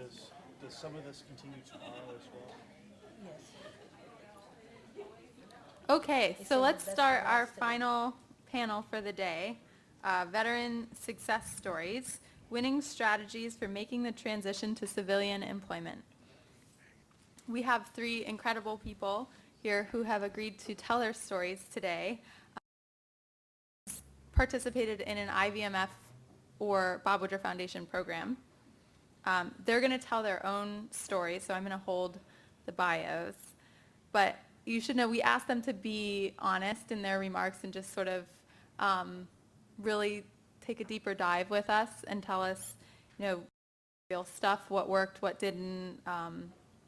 does some of this continue tomorrow as well? Yes. Okay, They so saved let's the best start for our last today. final panel for the day. Veteran success stories, winning strategies for making the transition to civilian employment. We have three incredible people here who have agreed to tell their stories today. Participated in an IVMF or Bob Woodruff Foundation program. They're going to tell their own story, so I'm going to hold the bios. But you should know we asked them to be honest in their remarks and just sort of really take a deeper dive with us and tell us, real stuff, what worked, what didn't,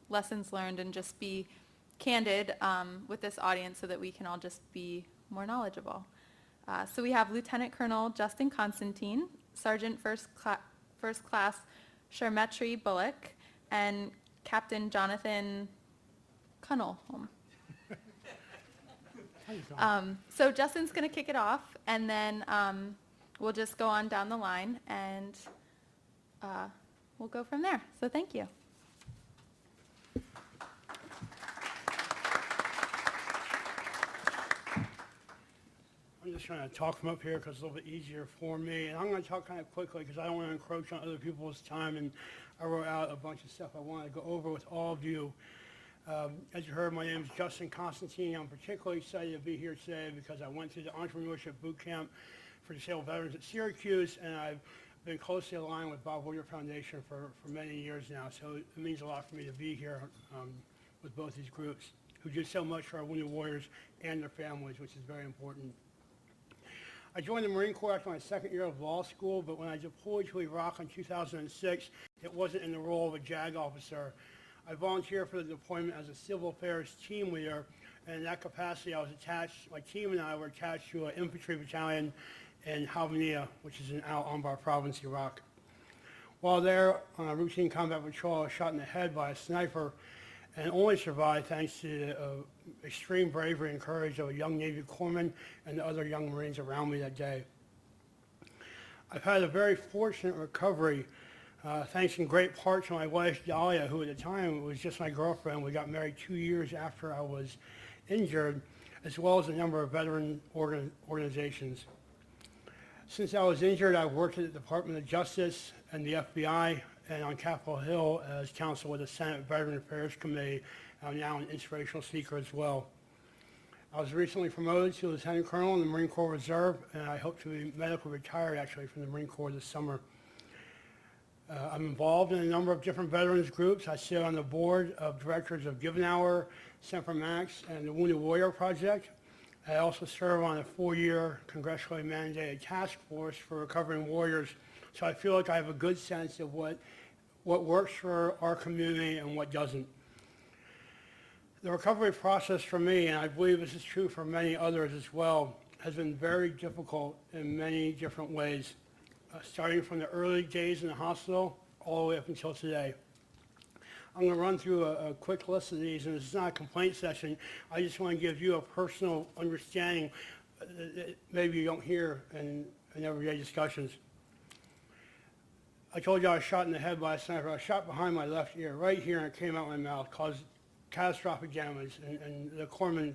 lessons learned, and just be candid with this audience so that we can all just be more knowledgeable. So we have Lieutenant Colonel Justin Constantine, Sergeant First Class Sharmetri Bullock, and Captain Jonathan Cunnelholm. So Justin's going to kick it off, and then we'll just go on down the line, and we'll go from there. So thank you. I'm just trying to talk from up here because it's a little bit easier for me. And I'm going to talk kind of quickly because I don't want to encroach on other people's time. And I wrote out a bunch of stuff I want to go over with all of you. As you heard, my name is Justin Constantine. I'm particularly excited to be here today because I went through the entrepreneurship boot camp for disabled veterans at Syracuse, and I've been closely aligned with Bob Woodruff Foundation for many years now. So it means a lot for me to be here with both these groups who do so much for our wounded warriors and their families, which is very important. I joined the Marine Corps after my second year of law school, but when I deployed to Iraq in 2006, it wasn't in the role of a JAG officer. I volunteered for the deployment as a civil affairs team leader, and in that capacity I was attached, my team and I were attached to an infantry battalion in Halvania, which is in Al-Anbar province, Iraq. While there on a routine combat patrol, I was shot in the head by a sniper and only survived thanks to the extreme bravery and courage of a young Navy corpsman and the other young Marines around me that day. I've had a very fortunate recovery, thanks in great part to my wife, Dahlia, who at the time was just my girlfriend. We got married 2 years after I was injured, as well as a number of veteran organizations. Since I was injured, I've worked at the Department of Justice and the FBI and on Capitol Hill as counsel with the Senate Veteran Affairs Committee. I'm now an inspirational speaker as well. I was recently promoted to Lieutenant Colonel in the Marine Corps Reserve, and I hope to be medically retired actually from the Marine Corps this summer. I'm involved in a number of different veterans groups. I sit on the board of directors of Give an Hour, Semper Max, and the Wounded Warrior Project. I also serve on a 4-year congressionally mandated task force for recovering warriors. So I feel like I have a good sense of what works for our community and what doesn't. The recovery process for me, and I believe this is true for many others as well, has been very difficult in many different ways, starting from the early days in the hospital all the way up until today. I'm going to run through a quick list of these, and this is not a complaint session. I just want to give you a personal understanding that maybe you don't hear in everyday discussions. I told you I was shot in the head by a sniper. I was shot behind my left ear, right here, and it came out my mouth, caused catastrophic damage, and the corpsman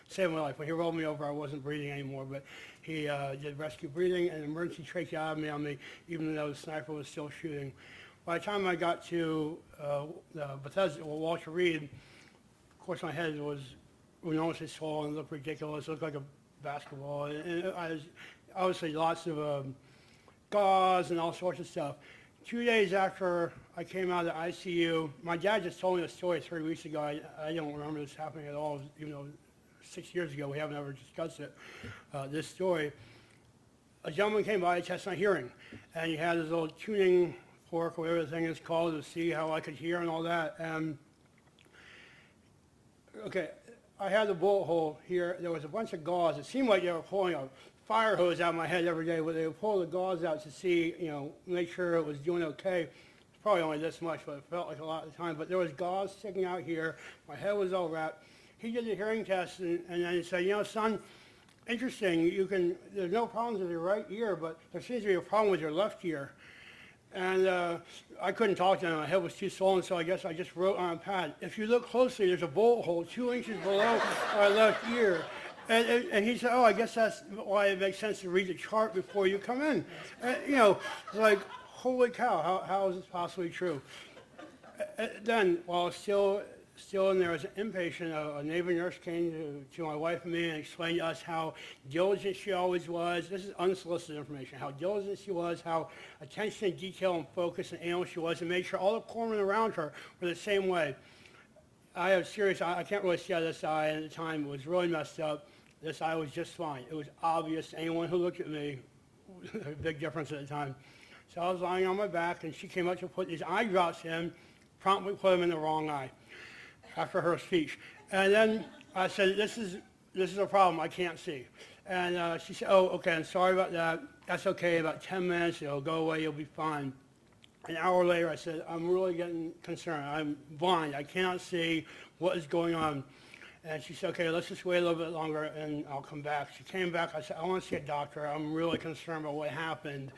saved my life. When he rolled me over, I wasn't breathing anymore, but he did rescue breathing and emergency tracheotomy on me, even though the sniper was still shooting. By the time I got to Bethesda, well, Walter Reed, of course my head was enormously swollen, looked ridiculous, looked like a basketball, and I was obviously lots of gauze and all sorts of stuff. 2 days after I came out of the ICU, my dad just told me the story 3 weeks ago. I don't remember this happening at all, even though 6 years ago we haven't ever discussed it, this story. A gentleman came by to test my hearing, and he had his little tuning fork, or whatever the thing is called, to see how I could hear and all that. And okay, I had the bullet hole here. There was a bunch of gauze. It seemed like they were pulling a fire hose out of my head every day, but they would pull the gauze out to see, make sure it was doing okay. It's probably only this much, but it felt like a lot of the time. But there was gauze sticking out here. My head was all wrapped. He did the hearing test, and then he said, son, interesting, there's no problems with your right ear, but there seems to be a problem with your left ear. And I couldn't talk to him. My head was too swollen, so I guess I just wrote on a pad. If you look closely, there's a bullet hole 2 inches below our left ear. And he said, oh, I guess that's why it makes sense to read the chart before you come in. Like, holy cow, how is this possibly true? Then, while still in there as an inpatient, a neighbor nurse came to my wife and me and explained to us how diligent she always was. This is unsolicited information. How diligent she was, how attention to detail and focus and analyst she was, and made sure all the corpsmen around her were the same way. I have serious, I can't really see out of this eye, and at the time it was really messed up. This eye was just fine. It was obvious to anyone who looked at me, a big difference at the time. So I was lying on my back, and she came up to put these eye drops in, promptly put them in the wrong eye after her speech. And then I said, this is a problem, I can't see. And she said, oh, okay, I'm sorry about that. That's okay, about 10 minutes, it'll go away, you'll be fine. An hour later, I said, I'm really getting concerned. I'm blind, I cannot see what is going on. And she said, okay, let's just wait a little bit longer and I'll come back. She came back, I said, I want to see a doctor. I'm really concerned about what happened.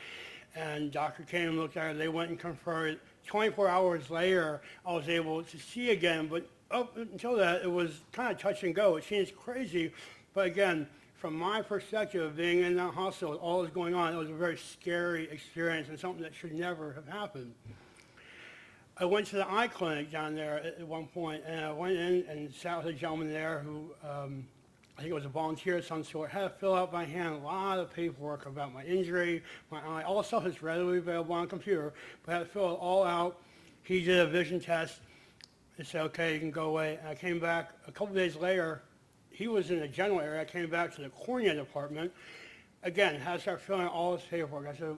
And doctor came and looked at her, they went and confirmed. 24 hours later, I was able to see again, but up until that, it was kind of touch and go. It seems crazy, but again, from my perspective, being in that hospital, all this going on, it was a very scary experience and something that should never have happened. I went to the eye clinic down there at one point, and I went in and sat with a gentleman there who, I think it was a volunteer of some sort, had to fill out by hand a lot of paperwork about my injury, my eye, all the stuff is readily available on a computer, but I had to fill it all out. He did a vision test and said, okay, you can go away. And I came back a couple days later. He was in the general area. I came back to the cornea department. Again, had to start filling out all this paperwork. I said,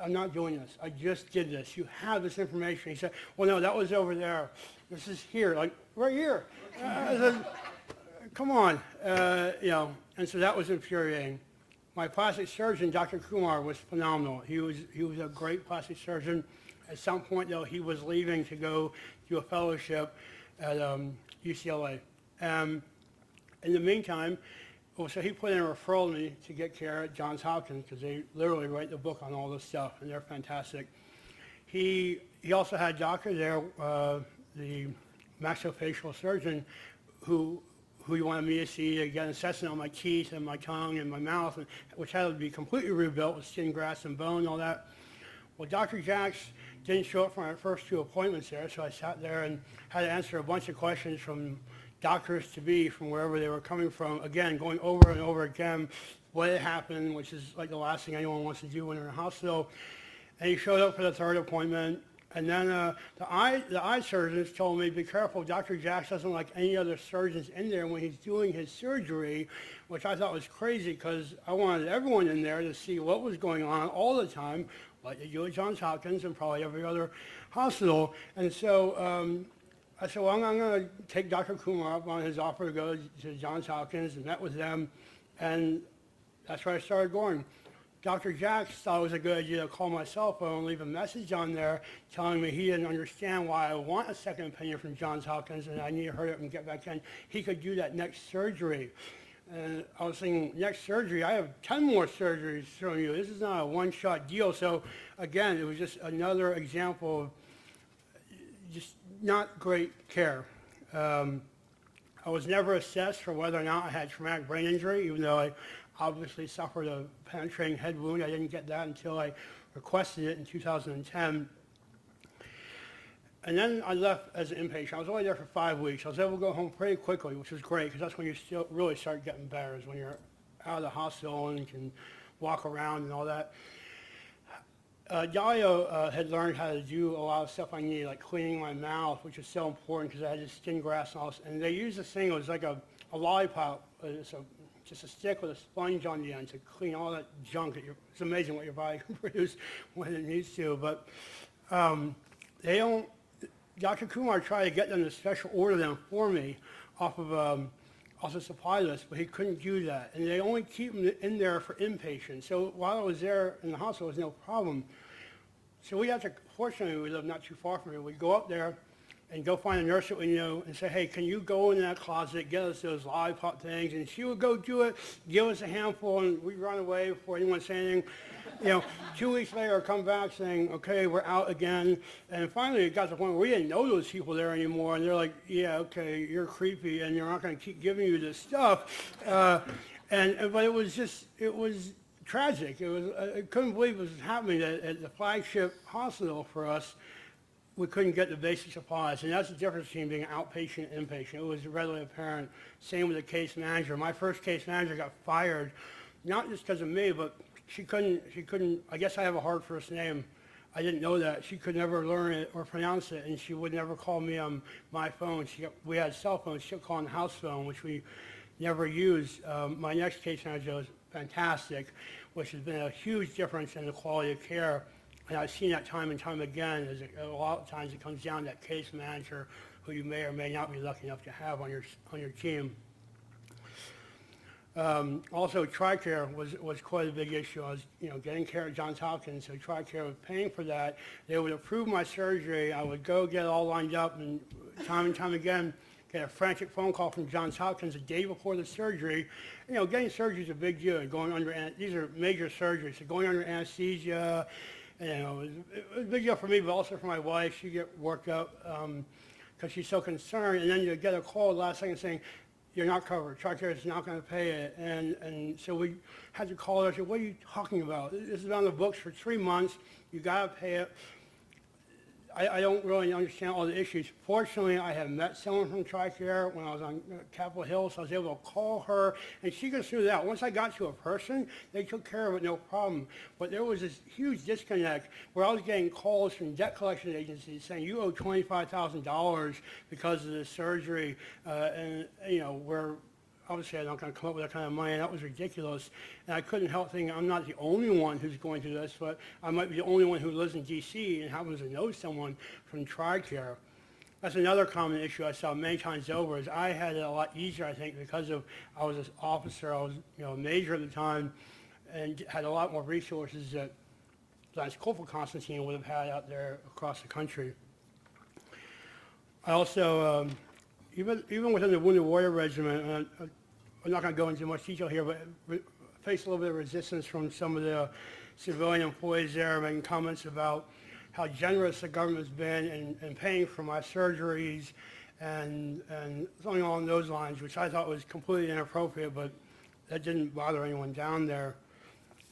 I'm not doing this. I just did this. You have this information. He said, well, no, that was over there. This is here, like right here. I said, come on, and so that was infuriating. My plastic surgeon, Dr. Kumar, was phenomenal. He was a great plastic surgeon. At some point, though, he was leaving to go do a fellowship at UCLA. In the meantime, so he put in a referral to me to get care at Johns Hopkins because they literally write the book on all this stuff, and they're fantastic. He also had a doctor there, the maxillofacial surgeon, who he wanted me to see to get an assessment on my teeth and my tongue and my mouth, which had to be completely rebuilt with skin, graft, and bone and all that. Well, Dr. Jacks didn't show up for my first 2 appointments there, so I sat there and had to answer a bunch of questions from doctors to be from wherever they were coming from, again, going over and over again what had happened, which is like the last thing anyone wants to do when they're in a hospital. And he showed up for the 3rd appointment, and then the eye surgeons told me, be careful, Dr. Jacks doesn't like any other surgeons in there when he's doing his surgery, which I thought was crazy because I wanted everyone in there to see what was going on all the time, like they do at Johns Hopkins and probably every other hospital. And so I said, well, I'm going to take Dr. Kumar up on his offer to go to Johns Hopkins and met with them, and that's where I started going. Dr. Jacks thought it was a good idea to call my cell phone and leave a message on there telling me he didn't understand why I want a second opinion from Johns Hopkins and I need to hurry up and get back in. He could do that next surgery. And I was thinking, next surgery, I have 10 more surgeries from you. This is not a one-shot deal. So again, it was just another example of just not great care. I was never assessed for whether or not I had traumatic brain injury, even though I obviously suffered a penetrating head wound. I didn't get that until I requested it in 2010. And then I left as an inpatient. I was only there for 5 weeks. I was able to go home pretty quickly, which was great, because that's when you still really start getting better, is when you're out of the hospital and can walk around and all that. Dario had learned how to do a lot of stuff I needed, like cleaning my mouth, which is so important because I had this skin graft and all this. And they used this thing, it was like a lollipop. It's just a stick with a sponge on the end to clean all that junk. It's amazing what your body can produce when it needs to. But they don't, Dr. Kumar tried to get them to special order them for me off of the supply list, but he couldn't do that. And they only keep them in there for inpatients. So while I was there in the hospital, there was no problem. So we had to, fortunately, we lived not too far from here. We'd go up there, and go find a nurse that we knew and say, hey, can you go in that closet, get us those lollipop things? And she would go do it, give us a handful, and we'd run away before anyone said anything. 2 weeks later, come back saying, okay, we're out again. And finally, it got to the point where we didn't know those people there anymore. And they're like, yeah, okay, you're creepy, and you're not going to keep giving you this stuff. But it was tragic. I couldn't believe it was happening at the flagship hospital for us. We couldn't get the basic supplies, and that's the difference between being outpatient and inpatient. It was readily apparent. Same with the case manager. My first case manager got fired, not just because of me, but she couldn't, I guess I have a hard first name. I didn't know that. She could never learn it or pronounce it, and she would never call me on my phone. We had cell phones. She would call on the house phone, which we never used. My next case manager was fantastic, which has been a huge difference in the quality of care. And I've seen that time and time again. A lot of times it comes down to that case manager who you may or may not be lucky enough to have on your team. Also, TRICARE was quite a big issue. I was, getting care at Johns Hopkins, so TRICARE was paying for that. They would approve my surgery. I would go get it all lined up, and time again, get a frantic phone call from Johns Hopkins the day before the surgery. Getting surgery is a big deal. These are major surgeries, so going under anesthesia. It was a big deal for me, but also for my wife. She get worked up because she's so concerned, and then you get a call last second saying, you're not covered. TRICARE is not going to pay it. And so we had to call her and say, what are you talking about? This has been on the books for 3 months. You got to pay it. I don't really understand all the issues. Fortunately, I have met someone from TRICARE when I was on Capitol Hill, so I was able to call her, and she goes through that. Once I got to a person, they took care of it, no problem. But there was this huge disconnect where I was getting calls from debt collection agencies saying, you owe $25,000 because of this surgery, where obviously I'm not going to come up with that kind of money, and that was ridiculous. And I couldn't help thinking I'm not the only one who's going through this, but I might be the only one who lives in D.C. and happens to know someone from TRICARE. That's another common issue I saw many times over, is I had it a lot easier, I think, because I was an officer, I was a major at the time, and had a lot more resources that Lance Corporal Constantine would have had out there across the country. I also, even within the Wounded Warrior Regiment, I'm not going to go into much detail here, but faced a little bit of resistance from some of the civilian employees there, making comments about how generous the government's been in paying for my surgeries and something along those lines, which I thought was completely inappropriate, but that didn't bother anyone down there.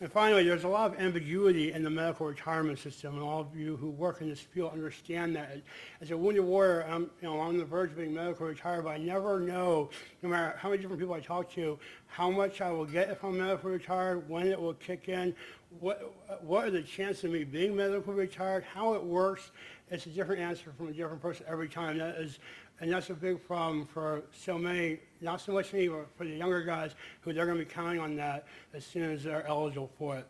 And finally, there's a lot of ambiguity in the medical retirement system, and all of you who work in this field understand that. As a wounded warrior, I'm on the verge of being medically retired, but I never know, no matter how many different people I talk to, how much I will get if I'm medically retired, when it will kick in, what are the chances of me being medically retired, how it works. It's a different answer from a different person every time. And that's a big problem for so many, not so much me, but for the younger guys who they're going to be counting on that as soon as they're eligible for it.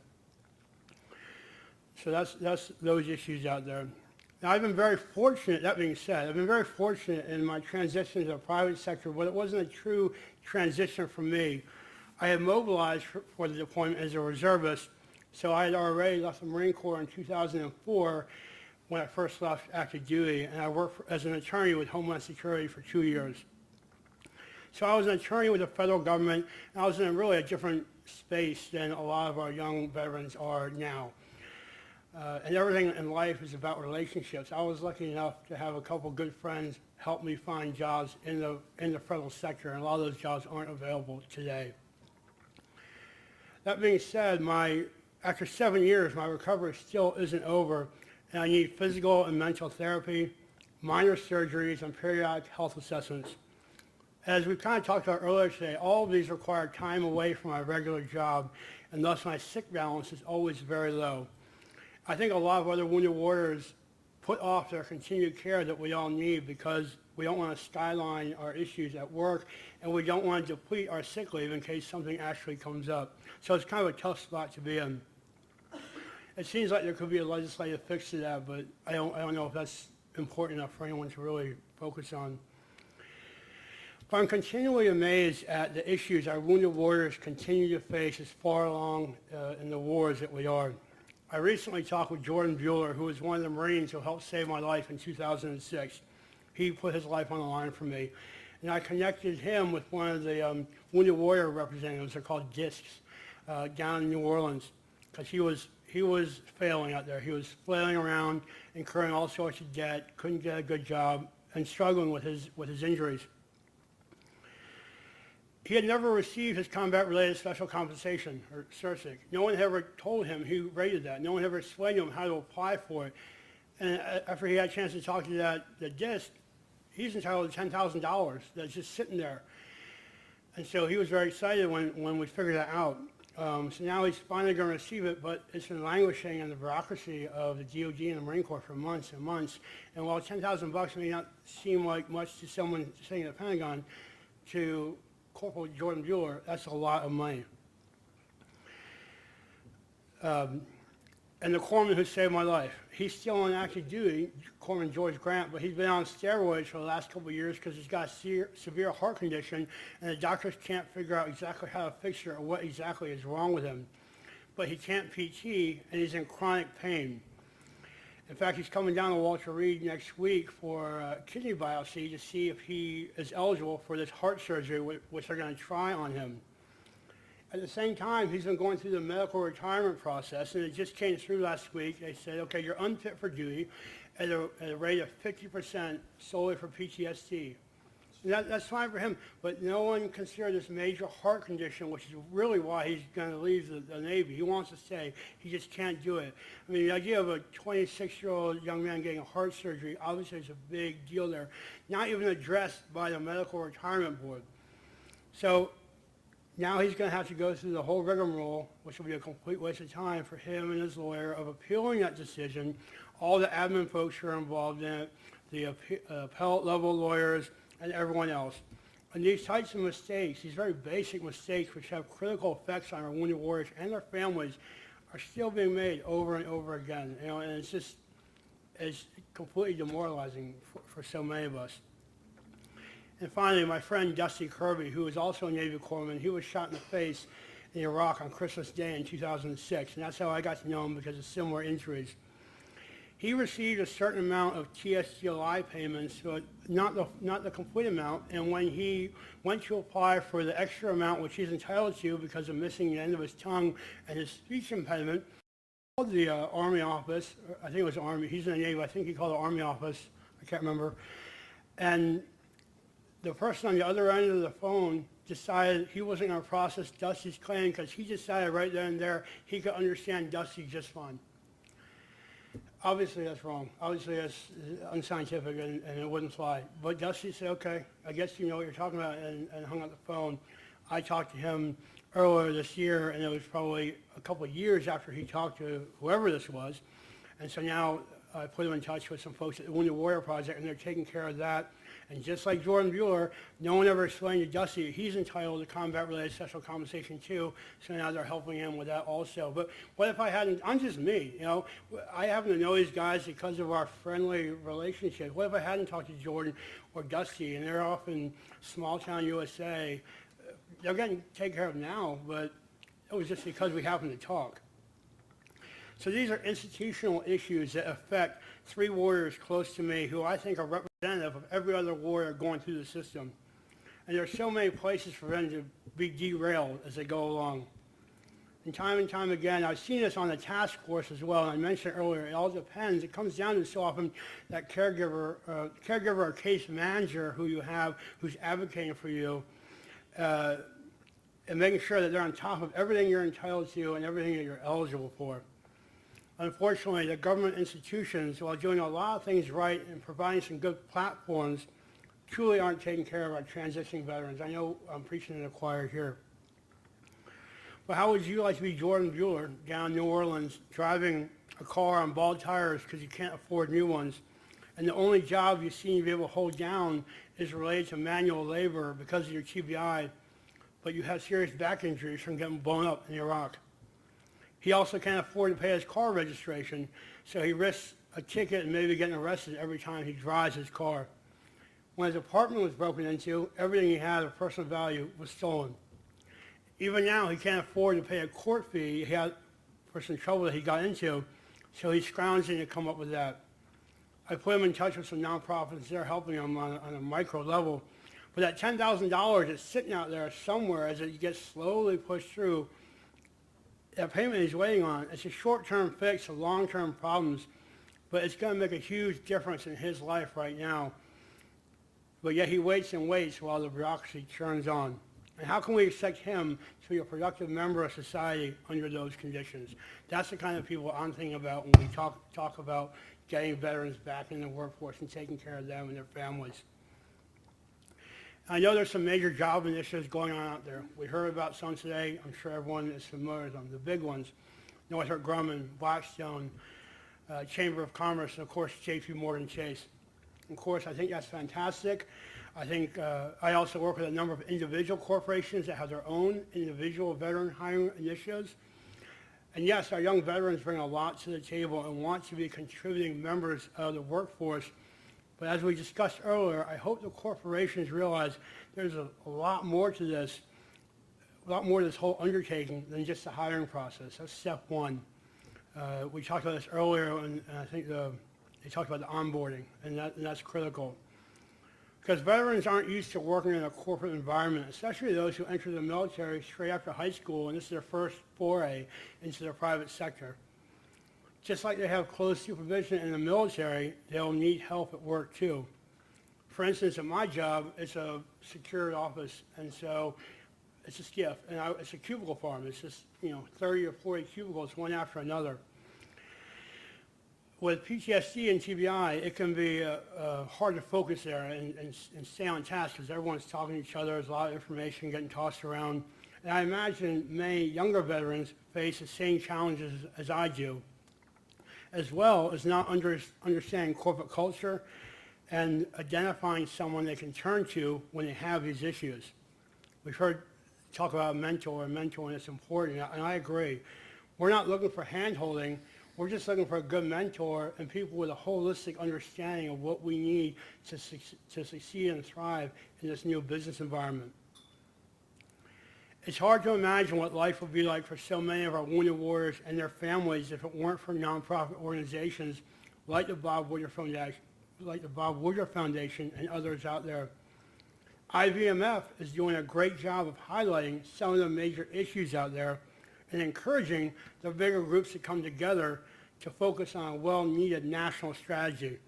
So that's those issues out there. Now, I've been very fortunate, that being said, I've been very fortunate in my transition to the private sector, but it wasn't a true transition for me. I had mobilized for the deployment as a reservist, so I had already left the Marine Corps in 2004, when I first left active duty, and I worked as an attorney with Homeland Security for 2 years. So I was an attorney with the federal government, and I was in really a different space than a lot of our young veterans are now. And everything in life is about relationships. I was lucky enough to have a couple good friends help me find jobs in the federal sector, and a lot of those jobs aren't available today. That being said, after 7 years, my recovery still isn't over, and I need physical and mental therapy, minor surgeries, and periodic health assessments. As we kind of talked about earlier today, all of these require time away from my regular job, and thus my sick balance is always very low. I think a lot of other wounded warriors put off their continued care that we all need because we don't want to skyline our issues at work, and we don't want to deplete our sick leave in case something actually comes up. So it's kind of a tough spot to be in. It seems like there could be a legislative fix to that, but I don't know if that's important enough for anyone to really focus on. But I'm continually amazed at the issues our wounded warriors continue to face as far along in the wars that we are. I recently talked with Jordan Bueller, who was one of the Marines who helped save my life in 2006. he put his life on the line for me. And I connected him with one of the Wounded Warrior representatives, they're called DISCs, down in New Orleans, because he was failing out there. He was flailing around, incurring all sorts of debt, couldn't get a good job, and struggling with his injuries. He had never received his combat-related special compensation, or CSRSC. No one ever told him he rated that. No one ever explained to him how to apply for it. And after he had a chance to talk to the DISC, he's entitled to $10,000 that's just sitting there. And so he was very excited when we figured that out. So now he's finally going to receive it, but it's been languishing in the bureaucracy of the DOD and the Marine Corps for months and months. And while $10,000 may not seem like much to someone sitting in the Pentagon, to Corporal Jordan Buehler, that's a lot of money. And the corpsman who saved my life, he's still on active duty, Corpsman George Grant, but he's been on steroids for the last couple of years because he's got a severe heart condition, and the doctors can't figure out exactly how to fix it or what exactly is wrong with him. But he can't PT, and he's in chronic pain. In fact, he's coming down to Walter Reed next week for a kidney biopsy to see if he is eligible for this heart surgery, which they're going to try on him. At the same time, he's been going through the medical retirement process, and it just came through last week. They said, okay, you're unfit for duty at a rate of 50% solely for PTSD. And that's fine for him, but no one considered this major heart condition, which is really why he's going to leave the Navy. He wants to stay. He just can't do it. I mean, the idea of a 26-year-old young man getting a heart surgery obviously is a big deal there, not even addressed by the Medical Retirement Board. So now he's going to have to go through the whole rigmarole, which will be a complete waste of time for him and his lawyer, of appealing that decision. All the admin folks who are involved in it, the appellate level lawyers, and everyone else. And these types of mistakes, these very basic mistakes which have critical effects on our wounded warriors and their families, are still being made over and over again. You know, and it's completely demoralizing for so many of us. And finally, my friend Dusty Kirby, who is also a Navy corpsman, he was shot in the face in Iraq on Christmas Day in 2006, and that's how I got to know him, because of similar injuries. He received a certain amount of TSGLI payments, but not the complete amount, and when he went to apply for the extra amount, which he's entitled to because of missing the end of his tongue and his speech impediment, he called the Army office. I think it was Army. He's in the Navy. I think he called the Army office. I can't remember. And the person on the other end of the phone decided he wasn't going to process Dusty's claim because he decided right then and there he could understand Dusty just fine. Obviously, that's wrong. Obviously, that's unscientific, and it wouldn't fly. But Dusty said, okay, I guess you know what you're talking about, and hung up the phone. I talked to him earlier this year, and it was probably a couple of years after he talked to whoever this was. And so now I put him in touch with some folks at the Wounded Warrior Project, and they're taking care of that. And just like Jordan Buehler, no one ever explained to Dusty he's entitled to combat-related special compensation too, so now they're helping him with that also. But what if I hadn't, I'm just me, you know, I happen to know these guys because of our friendly relationship. What if I hadn't talked to Jordan or Dusty, and they're off in small-town USA? They're getting taken care of now, but it was just because we happened to talk. So these are institutional issues that affect three warriors close to me who I think are representative of every other warrior going through the system. And there are so many places for them to be derailed as they go along. And time again, I've seen this on the task force as well, and I mentioned earlier, it all depends. It comes down to so often that caregiver or case manager who you have who's advocating for you, and making sure that they're on top of everything you're entitled to and everything that you're eligible for. Unfortunately, the government institutions, while doing a lot of things right and providing some good platforms, truly aren't taking care of our transitioning veterans. I know I'm preaching to the choir here. But how would you like to be Jordan Buehler down in New Orleans, driving a car on bald tires because you can't afford new ones, and the only job you seem to be able to hold down is related to manual labor because of your TBI, but you have serious back injuries from getting blown up in Iraq? He also can't afford to pay his car registration, so he risks a ticket and maybe getting arrested every time he drives his car. When his apartment was broken into, everything he had of personal value was stolen. Even now, he can't afford to pay a court fee he had for some trouble that he got into, so he's scrounging to come up with that. I put him in touch with some nonprofits. They're helping him on a micro level. But that $10,000 is sitting out there somewhere as it gets slowly pushed through. That payment he's waiting on, it's a short-term fix of long-term problems, but it's going to make a huge difference in his life right now. But yet he waits and waits while the bureaucracy churns on. And how can we expect him to be a productive member of society under those conditions? That's the kind of people I'm thinking about when we talk about getting veterans back in the workforce and taking care of them and their families. I know there's some major job initiatives going on out there. We heard about some today. I'm sure everyone is familiar with them. The big ones, Northrop Grumman, Blackstone, Chamber of Commerce, and of course, JP Morgan Chase. Of course, I think that's fantastic. I think I also work with a number of individual corporations that have their own individual veteran hiring initiatives. And yes, our young veterans bring a lot to the table and want to be contributing members of the workforce. But as we discussed earlier, I hope the corporations realize there's a lot more to this, a lot more to this whole undertaking than just the hiring process. That's step one. We talked about this earlier, and I think they talked about the onboarding, and that's critical. Because veterans aren't used to working in a corporate environment, especially those who enter the military straight after high school, and this is their first foray into the private sector. Just like they have close supervision in the military, they'll need help at work too. For instance, at my job, it's a secured office, and so it's a skiff, and it's a cubicle farm. It's just 30 or 40 cubicles, one after another. With PTSD and TBI, it can be hard to focus there and stay on task because everyone's talking to each other. There's a lot of information getting tossed around. And I imagine many younger veterans face the same challenges as I do, as well as not understanding corporate culture and identifying someone they can turn to when they have these issues. We've heard talk about a mentor, and mentoring is important, and I agree. We're not looking for hand-holding. We're just looking for a good mentor and people with a holistic understanding of what we need to succeed and thrive in this new business environment. It's hard to imagine what life would be like for so many of our wounded warriors and their families if it weren't for nonprofit organizations like the Bob Woodruff Foundation, and others out there. IVMF is doing a great job of highlighting some of the major issues out there and encouraging the bigger groups to come together to focus on a well-needed national strategy.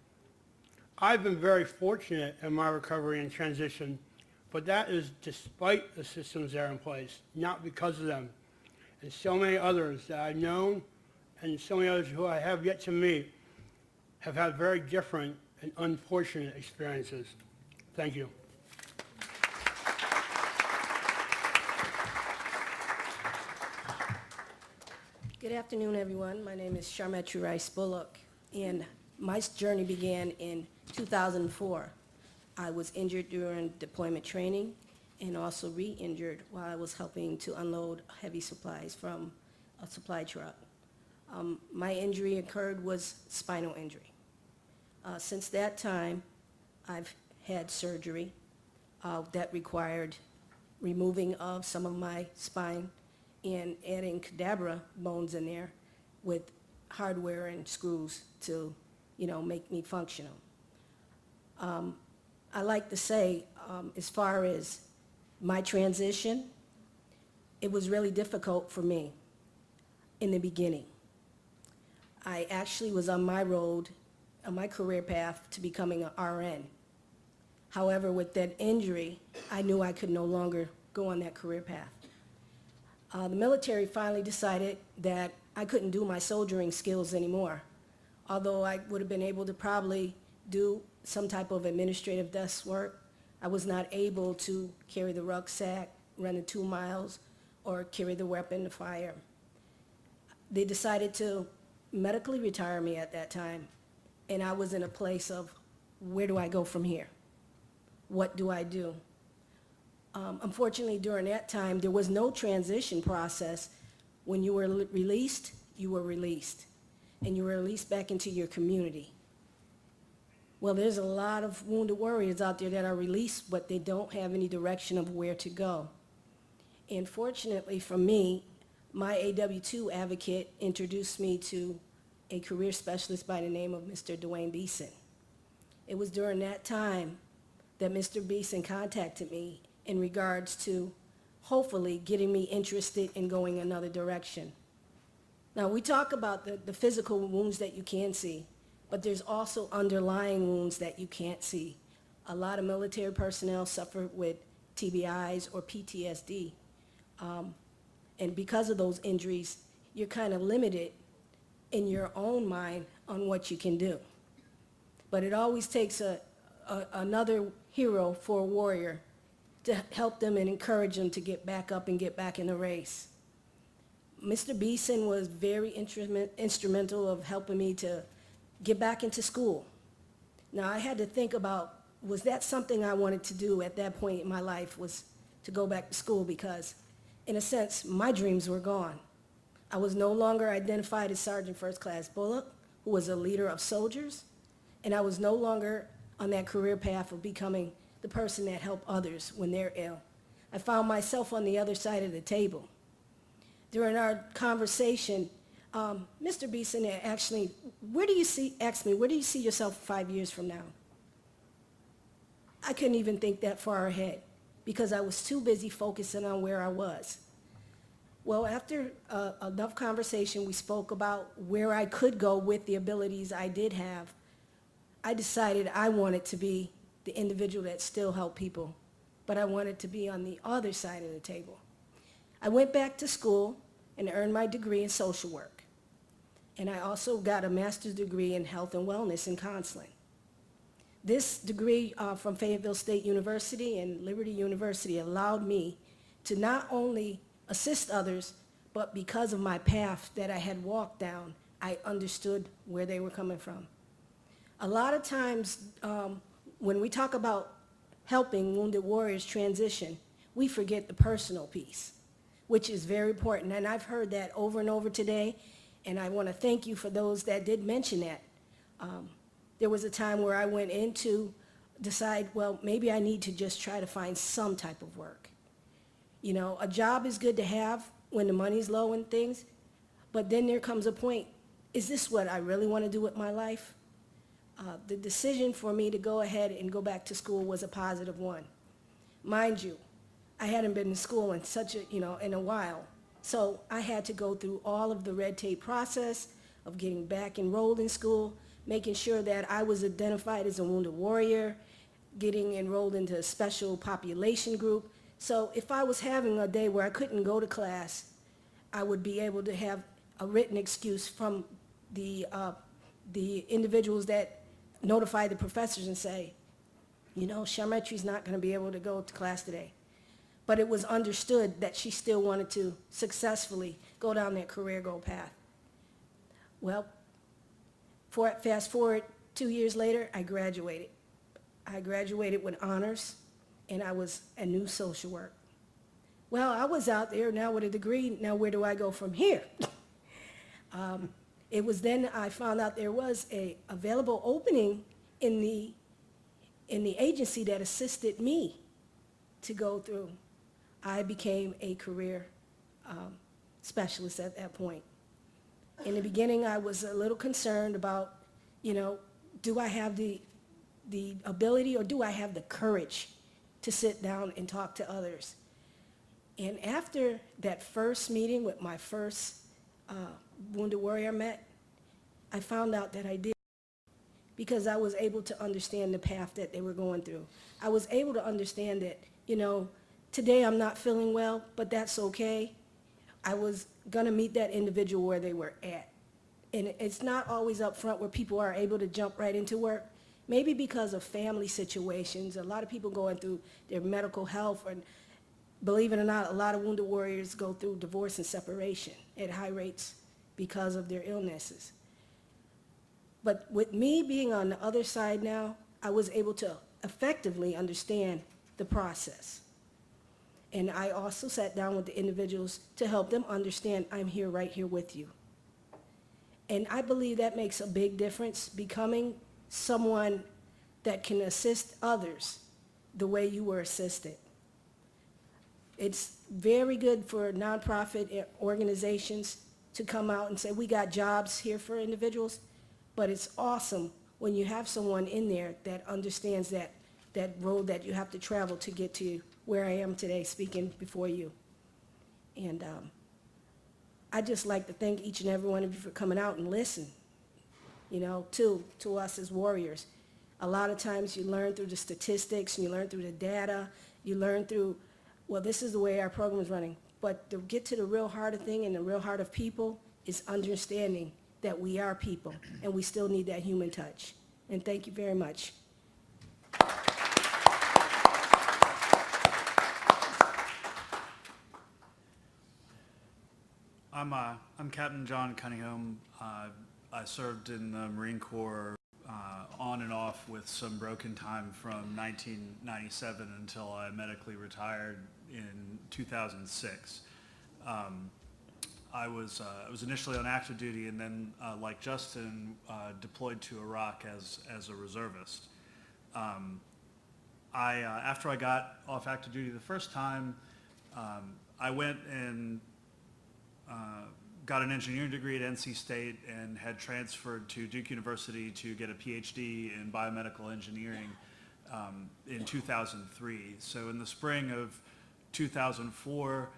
I've been very fortunate in my recovery and transition, but that is despite the systems that are in place, not because of them. And so many others that I've known and so many others who I have yet to meet have had very different and unfortunate experiences. Thank you. Good afternoon, everyone. My name is Sharmetri Rice Bullock, and my journey began in 2004. I was injured during deployment training and also re-injured while I was helping to unload heavy supplies from a supply truck. My injury occurred was spinal injury. Since that time, I've had surgery that required removing of some of my spine and adding cadabra bones in there with hardware and screws to, make me functional. I like to say, as far as my transition, it was really difficult for me in the beginning. I actually was on my road, on my career path to becoming an RN. However, with that injury, I knew I could no longer go on that career path. The military finally decided that I couldn't do my soldiering skills anymore, although I would have been able to probably do some type of administrative desk work. I was not able to carry the rucksack, run the 2 miles, or carry the weapon to fire. They decided to medically retire me at that time, and I was in a place of, where do I go from here? What do I do? Unfortunately, during that time, there was no transition process. When you were released, you were released, and you were released back into your community. Well, there's a lot of wounded warriors out there that are released, but they don't have any direction of where to go. And fortunately for me, my AW2 advocate introduced me to a career specialist by the name of Mr. Dwayne Beeson. It was during that time that Mr. Beeson contacted me in regards to hopefully getting me interested in going another direction. Now, we talk about the physical wounds that you can see, but there's also underlying wounds that you can't see. A lot of military personnel suffer with TBIs or PTSD. And because of those injuries, you're kind of limited in your own mind on what you can do. But it always takes another hero for a warrior to help them and encourage them to get back up and get back in the race. Mr. Beeson was very instrumental of helping me to get back into school. Now, I had to think about, was that something I wanted to do at that point in my life, was to go back to school, because in a sense, my dreams were gone. I was no longer identified as Sergeant First Class Bullock, who was a leader of soldiers, and I was no longer on that career path of becoming the person that helped others when they're ill. I found myself on the other side of the table. During our conversation, Mr. Beeson actually, asked me, where do you see yourself 5 years from now? I couldn't even think that far ahead because I was too busy focusing on where I was. Well, after enough conversation, we spoke about where I could go with the abilities I did have. I decided I wanted to be the individual that still helped people, but I wanted to be on the other side of the table. I went back to school and earned my degree in social work. And I also got a master's degree in health and wellness and counseling. This degree from Fayetteville State University and Liberty University allowed me to not only assist others, but because of my path that I had walked down, I understood where they were coming from. A lot of times when we talk about helping wounded warriors transition, we forget the personal piece, which is very important. And I've heard that over and over today, and I want to thank you for those that did mention that. There was a time where I went in to decide, well, maybe I need to just try to find some type of work. You know, a job is good to have when the money's low and things, but then there comes a point, is this what I really want to do with my life? The decision for me to go ahead and go back to school was a positive one. Mind you, I hadn't been to school in in a while, so I had to go through all of the red tape process of getting back enrolled in school, making sure that I was identified as a wounded warrior, getting enrolled into a special population group. So if I was having a day where I couldn't go to class, I would be able to have a written excuse from the individuals that notify the professors and say, you know, Sharmetry's not going to be able to go to class today. But it was understood that she still wanted to successfully go down that career goal path. Well, fast forward 2 years later, I graduated. I graduated with honors, and I was a new social work. Well, I was out there now with a degree. Now where do I go from here? It was then I found out there was a available opening in the agency that assisted me to go through. I became a career specialist at that point. In the beginning, I was a little concerned about, you know, do I have the ability or do I have the courage to sit down and talk to others? And after that first meeting with my first wounded warrior met, I found out that I did, because I was able to understand the path that they were going through. I was able to understand that, you know, today I'm not feeling well, but that's okay. I was gonna meet that individual where they were at. And it's not always up front where people are able to jump right into work, maybe because of family situations. A lot of people going through their medical health, and believe it or not, a lot of wounded warriors go through divorce and separation at high rates because of their illnesses. But with me being on the other side now, I was able to effectively understand the process. And I also sat down with the individuals to help them understand I'm here, right here with you. And I believe that makes a big difference, becoming someone that can assist others the way you were assisted. It's very good for nonprofit organizations to come out and say, we got jobs here for individuals, but it's awesome when you have someone in there that understands that road that you have to travel to get to where I am today speaking before you. And I'd just like to thank each and every one of you for coming out and listen, you know, to us as warriors. A lot of times you learn through the statistics, and you learn through the data, you learn through, well, this is the way our program is running. But to get to the real heart of thing and the real heart of people is understanding that we are people, and we still need that human touch. And thank you very much. I'm Captain John Cunningham. I served in the Marine Corps on and off with some broken time from 1997 until I medically retired in 2006. I was initially on active duty and then, like Justin, deployed to Iraq as a reservist. After I got off active duty the first time, I went and got an engineering degree at NC State and had transferred to Duke University to get a PhD in biomedical engineering in 2003. So in the spring of 2004,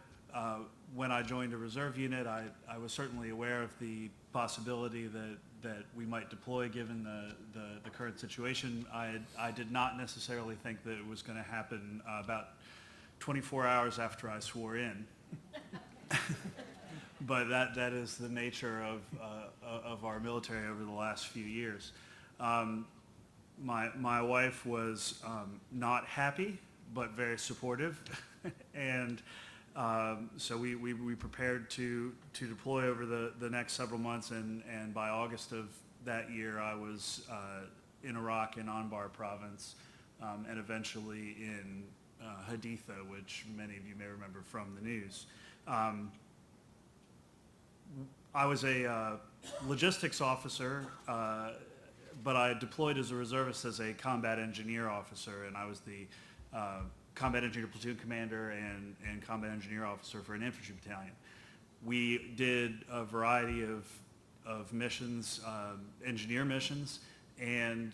when I joined a reserve unit, I was certainly aware of the possibility that we might deploy given the current situation. I did not necessarily think that it was going to happen about 24 hours after I swore in. But that is the nature of our military over the last few years. My wife was not happy, but very supportive, and so we prepared to deploy over the next several months, and by August of that year, I was in Iraq in Anbar province, and eventually in Haditha, which many of you may remember from the news. I was a logistics officer, but I deployed as a reservist as a combat engineer officer, and I was the combat engineer platoon commander and combat engineer officer for an infantry battalion. We did a variety of missions, engineer missions, and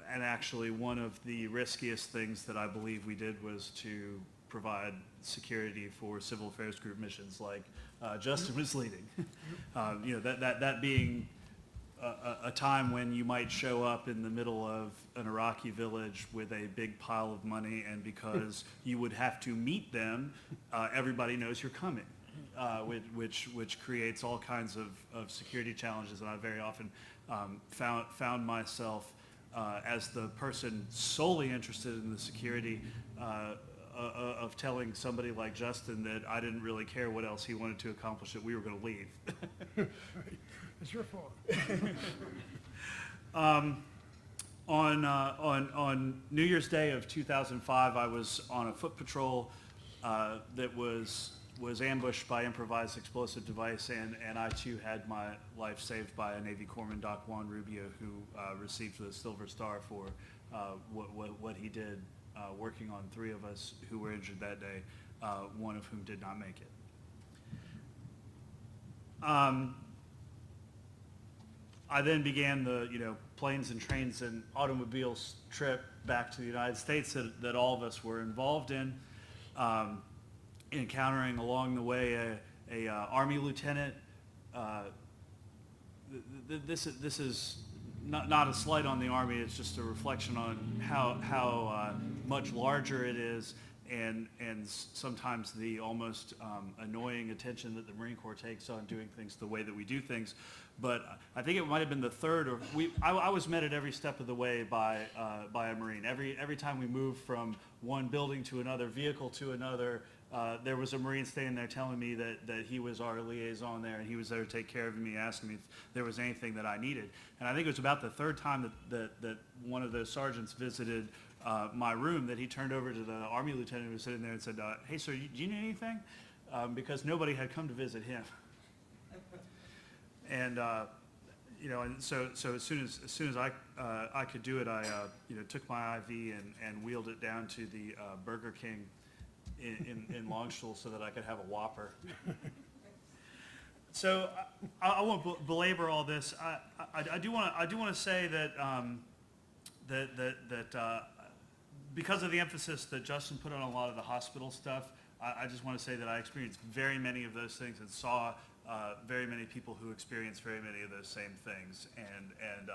actually one of the riskiest things that I believe we did was to provide security for civil affairs group missions like Justin was leading. You know, that being a time when you might show up in the middle of an Iraqi village with a big pile of money, and because you would have to meet them, everybody knows you're coming, which creates all kinds of security challenges. And I very often found myself as the person solely interested in the security of telling somebody like Justin that I didn't really care what else he wanted to accomplish, that we were going to leave. It's your fault. On New Year's Day of 2005, I was on a foot patrol that was ambushed by improvised explosive device, and I too had my life saved by a Navy Corpsman, Doc Juan Rubio, who received the Silver Star for what he did, working on 3 of us who were injured that day, one of whom did not make it. I then began the planes and trains and automobiles trip back to the United States that all of us were involved in, encountering along the way a Army lieutenant. This is not a slight on the Army. It's just a reflection on how much larger it is, and sometimes the almost annoying attention that the Marine Corps takes on doing things the way that we do things. But I think it might have been the third, or I was met at every step of the way by a Marine. Every time we moved from one building to another, vehicle to another, there was a Marine standing there telling me that he was our liaison there, and he was there to take care of me, asking me if there was anything that I needed. And I think it was about the third time that one of the sergeants visited my room that he turned over to the Army lieutenant who was sitting there and said, "Hey, sir, do you need anything?" Because nobody had come to visit him. And and so as soon as I could do it, I took my IV and wheeled it down to the Burger King in Longstool so that I could have a Whopper. So I won't belabor all this. I do want to say that because of the emphasis that Justin put on a lot of the hospital stuff, I just want to say that I experienced very many of those things and saw very many people who experienced very many of those same things. And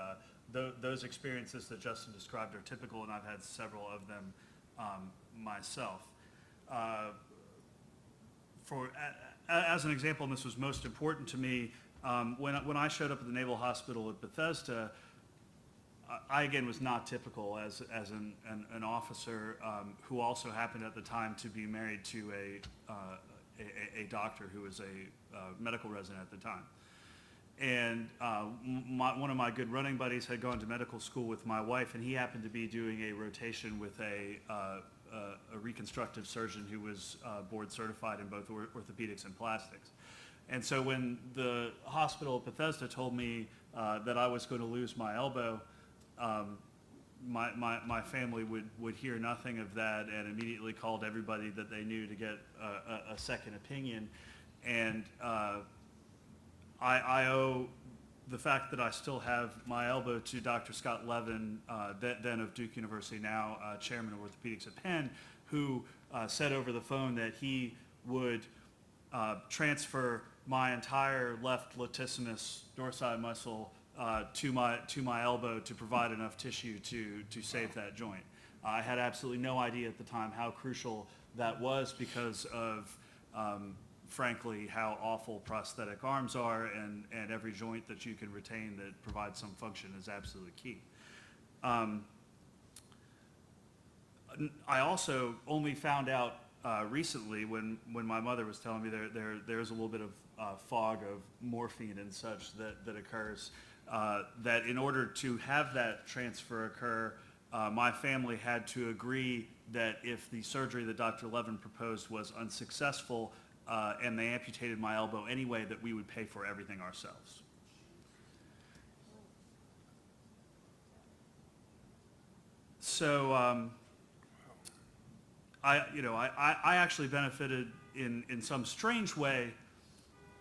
those experiences that Justin described are typical, and I've had several of them myself. As an example, and this was most important to me, when I showed up at the Naval Hospital at Bethesda, I again was not typical as an officer who also happened at the time to be married to a doctor who was a medical resident at the time. And one of my good running buddies had gone to medical school with my wife, and he happened to be doing a rotation with a reconstructive surgeon who was board certified in both orthopedics and plastics. And so when the hospital at Bethesda told me that I was going to lose my elbow, my family would hear nothing of that and immediately called everybody that they knew to get a second opinion. And I owe the fact that I still have my elbow to Dr. Scott Levin, then of Duke University, now chairman of orthopedics at Penn, who said over the phone that he would transfer my entire left latissimus dorsi muscle to my elbow to provide enough tissue to save that joint. I had absolutely no idea at the time how crucial that was because of frankly how awful prosthetic arms are, and every joint that you can retain that provides some function is absolutely key. I also only found out recently when my mother was telling me there's a little bit of fog of morphine and such that occurs, that in order to have that transfer occur, my family had to agree that if the surgery that Dr. Levin proposed was unsuccessful and they amputated my elbow anyway, that we would pay for everything ourselves. So I actually benefited in some strange way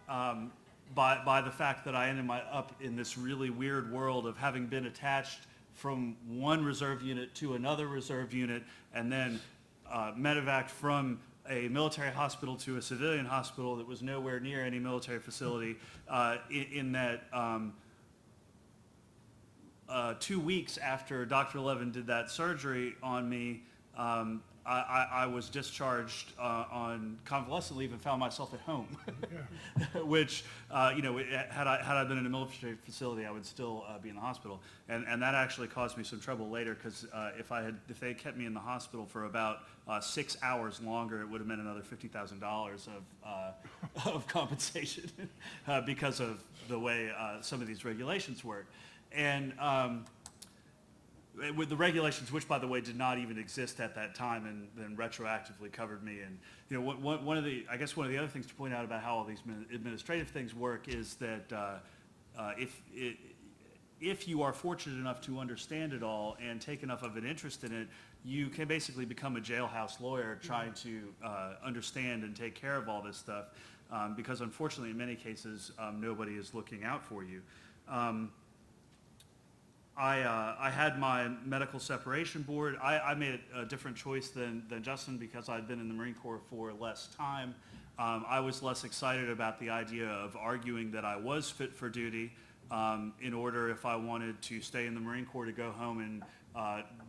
by the fact that I ended up in this really weird world of having been attached from one reserve unit to another reserve unit, and then medevaced from a military hospital to a civilian hospital that was nowhere near any military facility, in that 2 weeks after Dr. Levin did that surgery on me, I was discharged on convalescent leave and found myself at home, which, had I been in a military facility, I would still be in the hospital. And that actually caused me some trouble later, because if they had kept me in the hospital for about 6 hours longer, it would have meant another $50,000 of compensation because of the way some of these regulations work. And with the regulations, which by the way did not even exist at that time, and then retroactively covered me. And one of the other things to point out about how all these administrative things work is that if you are fortunate enough to understand it all and take enough of an interest in it, you can basically become a jailhouse lawyer trying to understand and take care of all this stuff, because unfortunately in many cases nobody is looking out for you. I had my medical separation board. I made a different choice than Justin because I'd been in the Marine Corps for less time. I was less excited about the idea of arguing that I was fit for duty in order, if I wanted to stay in the Marine Corps, to go home and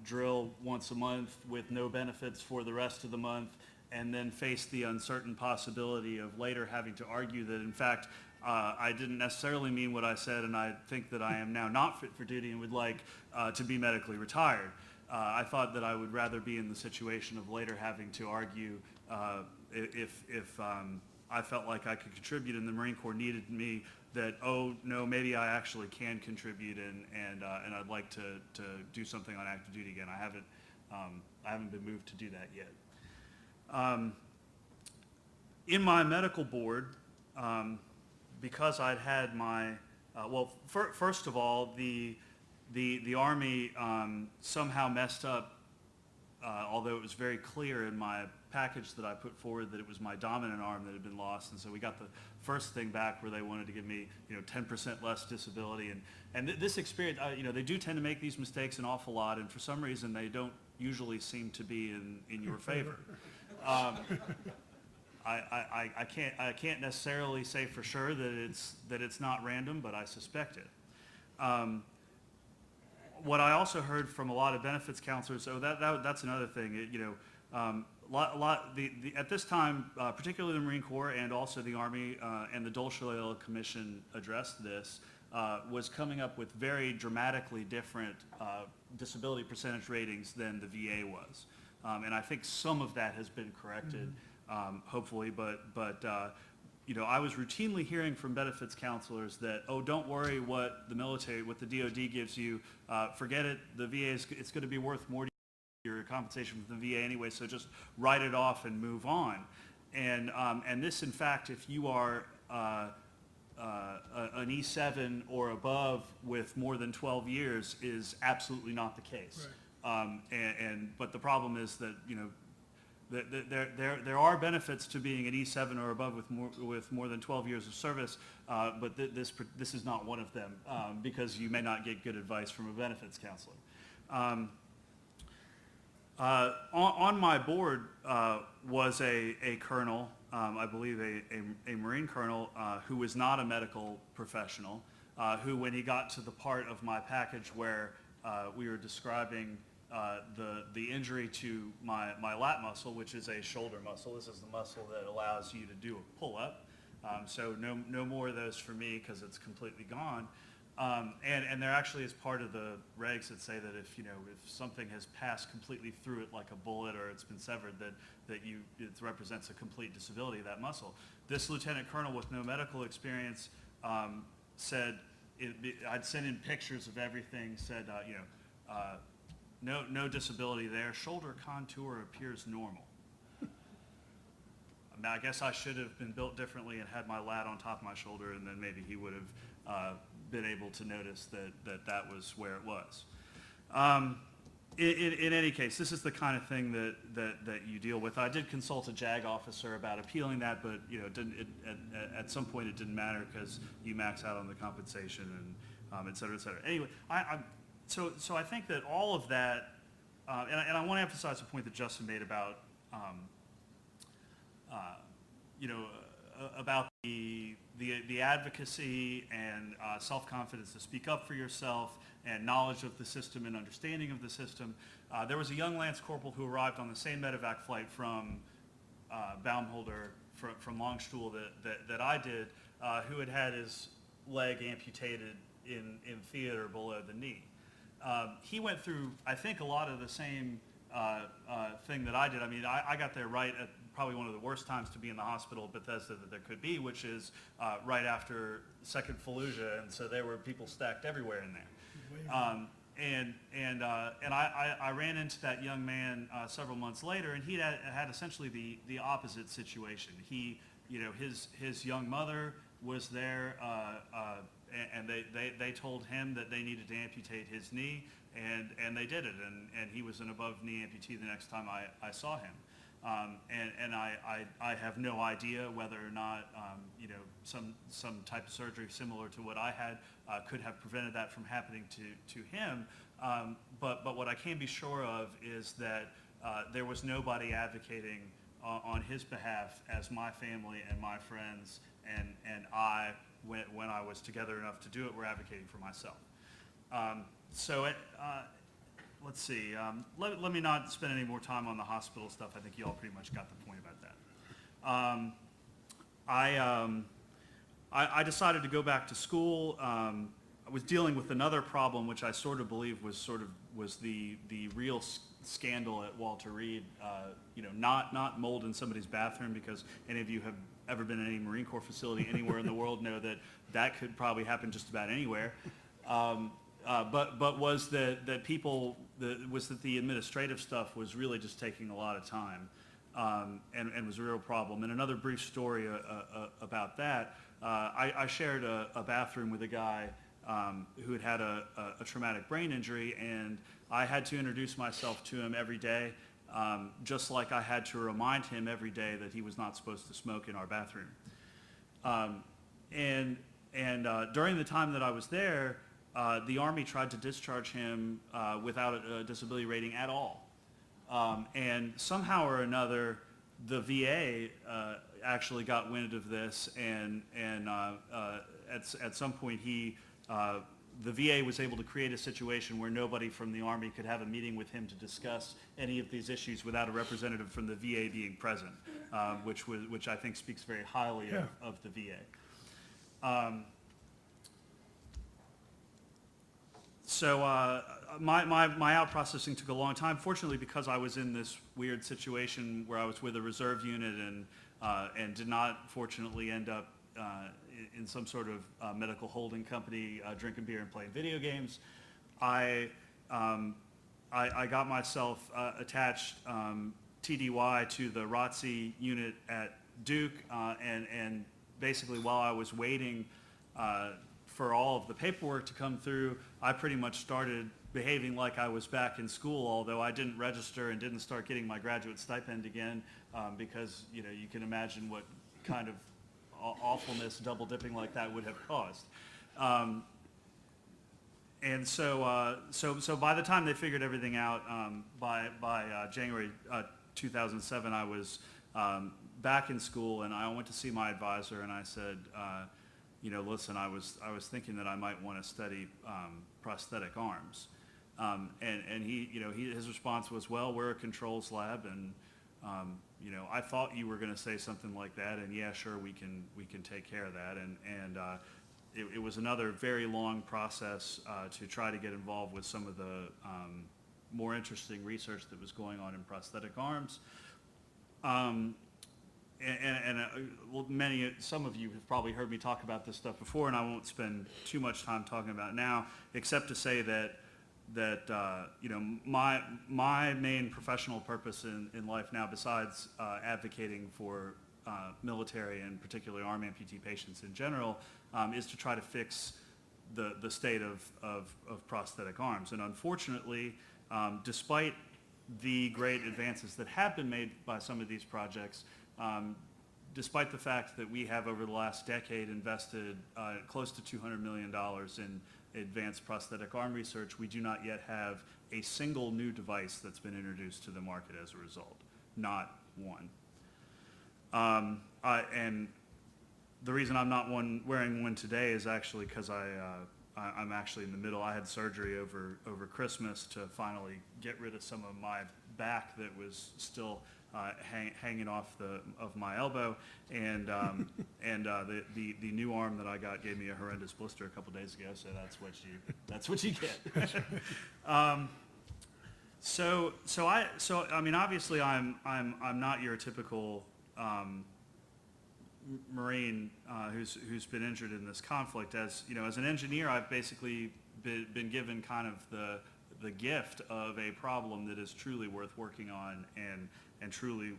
drill once a month with no benefits for the rest of the month, and then face the uncertain possibility of later having to argue that in fact I didn't necessarily mean what I said, and I think that I am now not fit for duty and would like to be medically retired. I thought that I would rather be in the situation of later having to argue if I felt like I could contribute and the Marine Corps needed me, that, oh, no, maybe I actually can contribute and I'd like to do something on active duty again. I haven't been moved to do that yet. In my medical board, because I'd had my, first of all, the Army somehow messed up, although it was very clear in my package that I put forward that it was my dominant arm that had been lost, and so we got the first thing back where they wanted to give me, 10% less disability, and this experience, they do tend to make these mistakes an awful lot, and for some reason they don't usually seem to be in your favor. I can't necessarily say for sure that it's not random, but I suspect it. What I also heard from a lot of benefits counselors, that's another thing. At this time, particularly the Marine Corps and also the Army and the Dole-Shalala Commission addressed this, was coming up with very dramatically different disability percentage ratings than the VA was. And I think some of that has been corrected, hopefully, but I was routinely hearing from benefits counselors that, oh, don't worry what the military, what the DOD gives you, forget it, the VA it's going to be worth more to your compensation from the VA anyway, so just write it off and move on. And this, in fact, if you are an E7 or above with more than 12 years, is absolutely not the case. Right. But the problem is that, there are benefits to being an E7 or above with more than 12 years of service, but this is not one of them, because you may not get good advice from a benefits counselor. On my board was a colonel, I believe a Marine colonel, who was not a medical professional, who, when he got to the part of my package where we were describing the injury to my lat muscle, which is a shoulder muscle. This is the muscle that allows you to do a pull-up. So no more of those for me because it's completely gone. And there actually is part of the regs that say that if something has passed completely through it like a bullet or it's been severed, that it represents a complete disability of that muscle. This lieutenant colonel with no medical experience said, I'd sent in pictures of everything, said, no disability there. Shoulder contour appears normal. I guess I should have been built differently and had my lat on top of my shoulder, and then maybe he would have been able to notice that was where it was. In any case, this is the kind of thing that you deal with. I did consult a JAG officer about appealing that, but at some point it didn't matter because you max out on the compensation and et cetera, et cetera. Anyway, So I think that all of that, and I want to emphasize the point that Justin made about, about the advocacy and self-confidence to speak up for yourself and knowledge of the system and understanding of the system. There was a young Lance Corporal who arrived on the same medevac flight from Baumholder, from Longstuhl that I did, who had his leg amputated in theater below the knee. He went through, I think, a lot of the same thing that I did. I mean, I got there right at probably one of the worst times to be in the hospital at Bethesda that there could be, which is right after Second Fallujah, and so there were people stacked everywhere in there. I ran into that young man several months later, and he had essentially the opposite situation. His young mother was there, and they told him that they needed to amputate his knee, and they did it, and he was an above-knee amputee the next time I saw him. I have no idea whether or not some type of surgery similar to what I had could have prevented that from happening to him. But what I can be sure of is that there was nobody advocating on his behalf as my family and my friends and I, when I was together enough to do it, were advocating for myself. Let's see. Let me not spend any more time on the hospital stuff. I think you all pretty much got the point about that. I decided to go back to school. I was dealing with another problem, which I sort of believe was the real scandal at Walter Reed. Not mold in somebody's bathroom, because any of you have ever been in any Marine Corps facility anywhere in the world know that could probably happen just about anywhere. But was that the administrative stuff was really just taking a lot of time, and was a real problem. And another brief story about that, I shared a bathroom with a guy who had a traumatic brain injury, and I had to introduce myself to him every day. just like I had to remind him every day that he was not supposed to smoke in our bathroom. During the time that I was there, the Army tried to discharge him without a disability rating at all. And somehow or another, the VA actually got wind of this, and at some point the VA was able to create a situation where nobody from the Army could have a meeting with him to discuss any of these issues without a representative from the VA being present, which I think speaks very highly of the VA. My out processing took a long time. Fortunately, because I was in this weird situation where I was with a reserve unit and did not fortunately end up in some sort of medical holding company drinking beer and playing video games, I got myself attached TDY to the ROTC unit at Duke, and basically while I was waiting for all of the paperwork to come through, I pretty much started behaving like I was back in school, although I didn't register and didn't start getting my graduate stipend again, because you can imagine what kind of awfulness double dipping like that would have caused. So by the time they figured everything out, by January 2007, I was back in school, and I went to see my advisor, and I said, listen, I was thinking that I might want to study prosthetic arms, and his response was, well, we're a controls lab, and I thought you were going to say something like that, and yeah, sure, we can take care of that, and it was another very long process to try to get involved with some of the more interesting research that was going on in prosthetic arms. Some of you have probably heard me talk about this stuff before, and I won't spend too much time talking about it now, except to say that my main professional purpose in life now, besides advocating for military and particularly arm amputee patients in general, is to try to fix the state of prosthetic arms. And unfortunately, despite the great advances that have been made by some of these projects, despite the fact that we have over the last decade invested close to $200 million in advanced prosthetic arm research, we do not yet have a single new device that's been introduced to the market as a result. Not one. And the reason I'm not wearing one today is actually because I'm actually in the middle. I had surgery over Christmas to finally get rid of some of my back that was still hanging off of my elbow, and the new arm that I got gave me a horrendous blister a couple days ago. So that's what you get. I mean, obviously, I'm not your typical Marine who's been injured in this conflict. As an engineer, I've basically been given kind of the gift of a problem that is truly worth working on and truly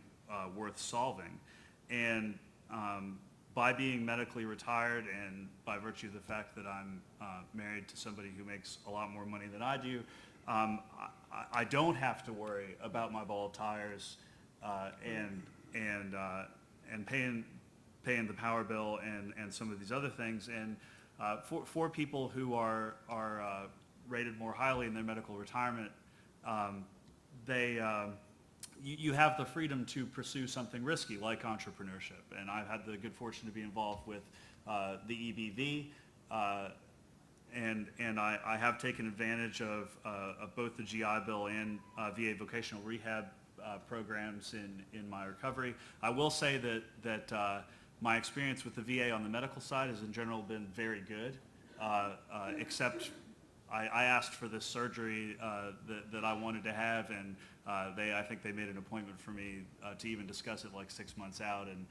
worth solving. And by being medically retired, and by virtue of the fact that I'm married to somebody who makes a lot more money than I do, I don't have to worry about my bald tires and paying the power bill and some of these other things. And for people who are rated more highly in their medical retirement, you have the freedom to pursue something risky like entrepreneurship. And I've had the good fortune to be involved with the EBV, and I have taken advantage of both the GI Bill and VA vocational rehab programs in my recovery. I will say that my experience with the VA on the medical side has in general been very good, except I asked for this surgery that I wanted to have, and I think they made an appointment for me to even discuss it like 6 months out. And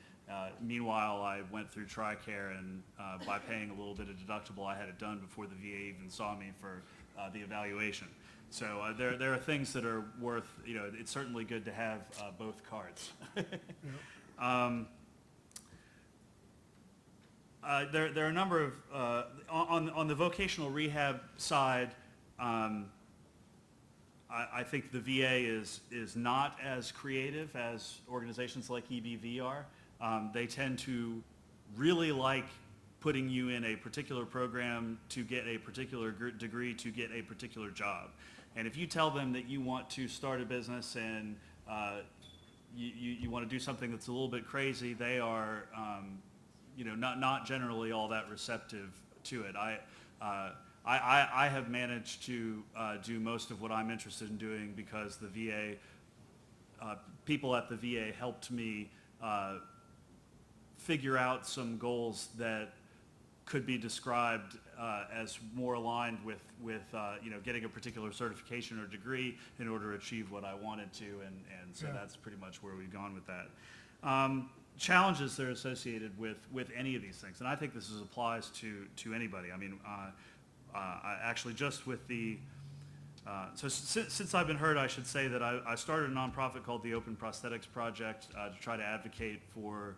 meanwhile, I went through TRICARE, and by paying a little bit of deductible, I had it done before the VA even saw me for the evaluation. So there are things that are worth, it's certainly good to have both cards. There are a number of, on the vocational rehab side, I think the VA is not as creative as organizations like EBV are. They tend to really like putting you in a particular program to get a particular degree to get a particular job. And if you tell them that you want to start a business and you want to do something that's a little bit crazy, they are not generally all that receptive to it. I have managed to do most of what I'm interested in doing because the VA, people at the VA helped me figure out some goals that could be described as more aligned with getting a particular certification or degree in order to achieve what I wanted to, and so that's pretty much where we've gone with that. Challenges that are associated with any of these things, and I think this applies to anybody. I mean, I actually just with the so since I've been heard, I should say that I started a nonprofit called the Open Prosthetics Project to try to advocate for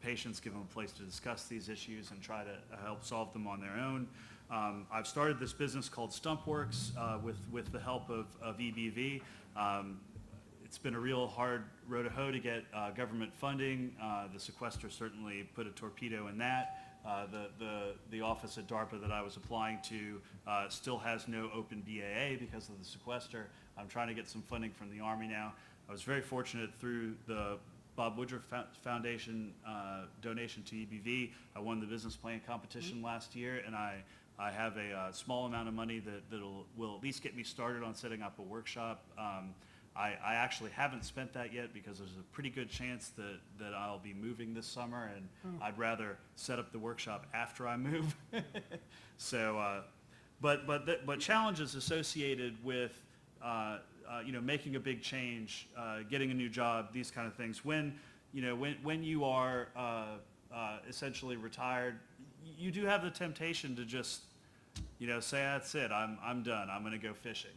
patients, give them a place to discuss these issues and try to help solve them on their own. I've started this business called Stumpworks with the help of EBV. It's been a real hard row to hoe to get government funding. The sequester certainly put a torpedo in that. The office at DARPA that I was applying to still has no open BAA because of the sequester. I'm trying to get some funding from the Army now. I was very fortunate through the Bob Woodruff Foundation donation to EBV. I won the business plan competition last year, and I have a small amount of money that will at least get me started on setting up a workshop. I actually haven't spent that yet because there's a pretty good chance that I'll be moving this summer, and I'd rather set up the workshop after I move. So, but challenges associated with making a big change, getting a new job, these kind of things. When you are essentially retired, you do have the temptation to just say, that's it, I'm done, I'm going to go fishing.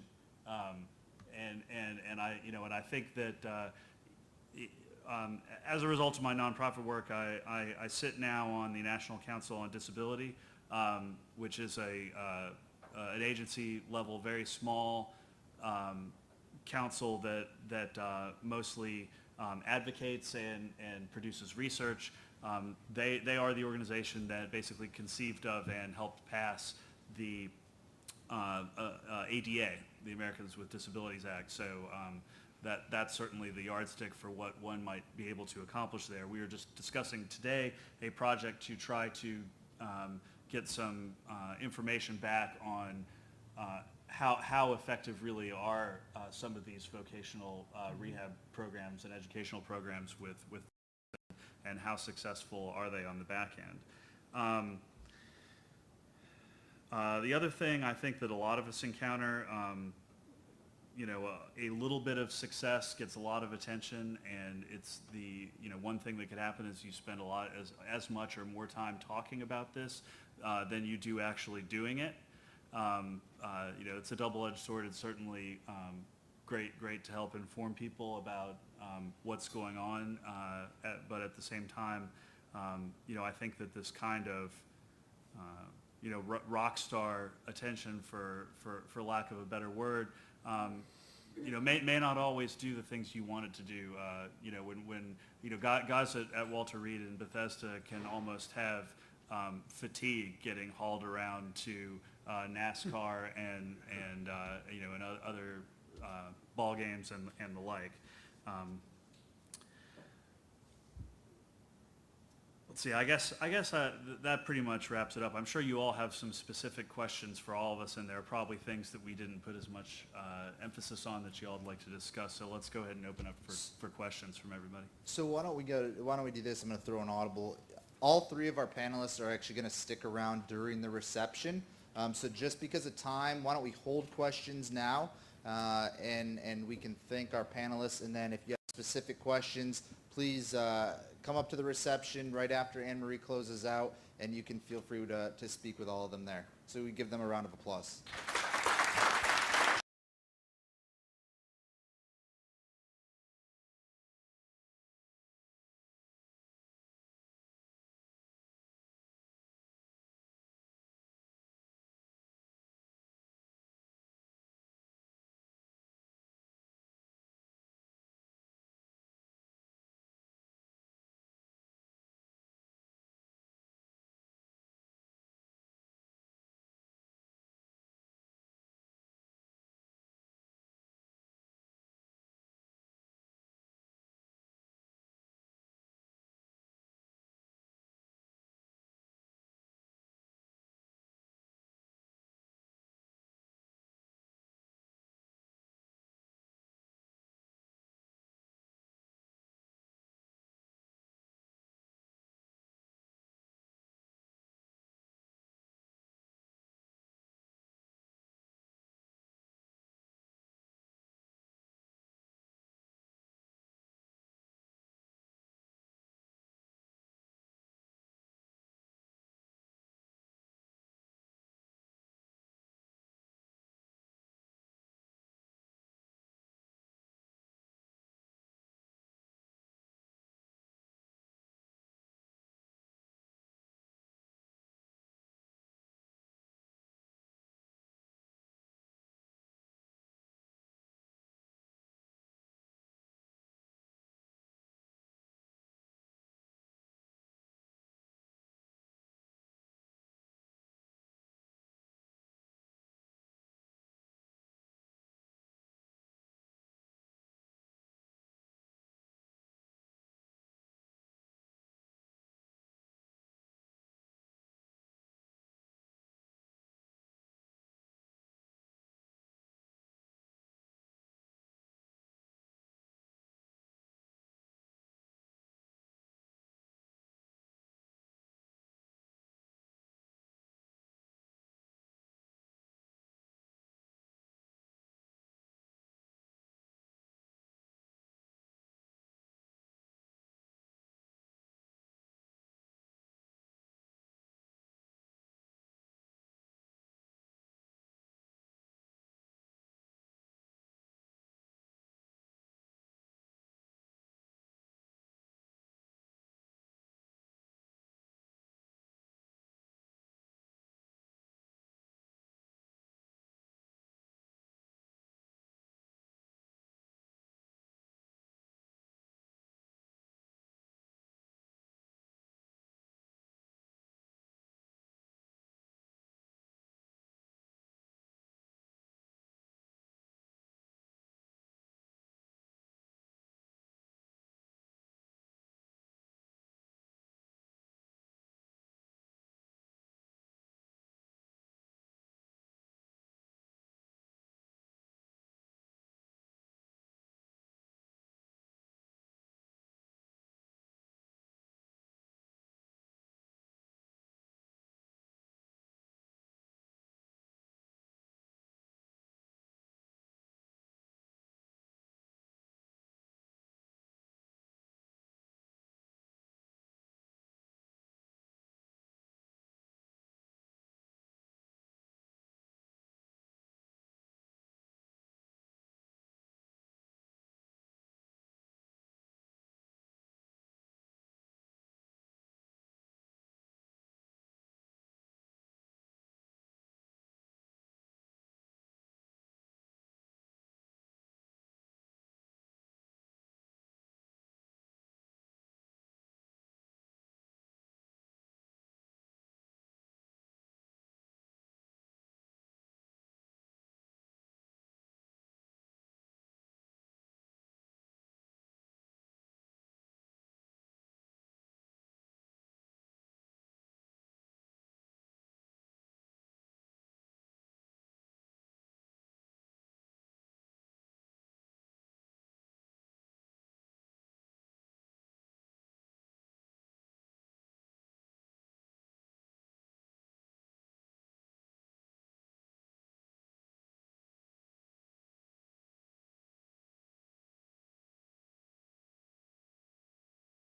And I think that as a result of my nonprofit work, I sit now on the National Council on Disability, which is an agency level, very small council that mostly advocates and produces research. They are the organization that basically conceived of and helped pass the ADA, the Americans with Disabilities Act. So that's certainly the yardstick for what one might be able to accomplish there. We were just discussing today a project to try to get some information back on how effective really are some of these vocational rehab programs and educational programs with and how successful are they on the back end. The other thing I think that a lot of us encounter, a little bit of success gets a lot of attention, and it's one thing that could happen is you spend as much or more time talking about this than you do actually doing it. It's a double-edged sword. It's certainly great to help inform people about what's going on, but at the same time, I think that this kind of rock star attention, for lack of a better word, may not always do the things you want it to do. When guys at Walter Reed and Bethesda can almost have fatigue getting hauled around to NASCAR and other ball games and the like. Let's see, I guess that pretty much wraps it up. I'm sure you all have some specific questions for all of us, and there are probably things that we didn't put as much emphasis on that you all would like to discuss. So let's go ahead and open up for questions from everybody. So why don't we do this? I'm going to throw an audible. All three of our panelists are actually going to stick around during the reception. So just because of time, why don't we hold questions now, and we can thank our panelists, and then if you have specific questions, please come up to the reception right after Anne Marie closes out, and you can feel free to speak with all of them there. So we give them a round of applause.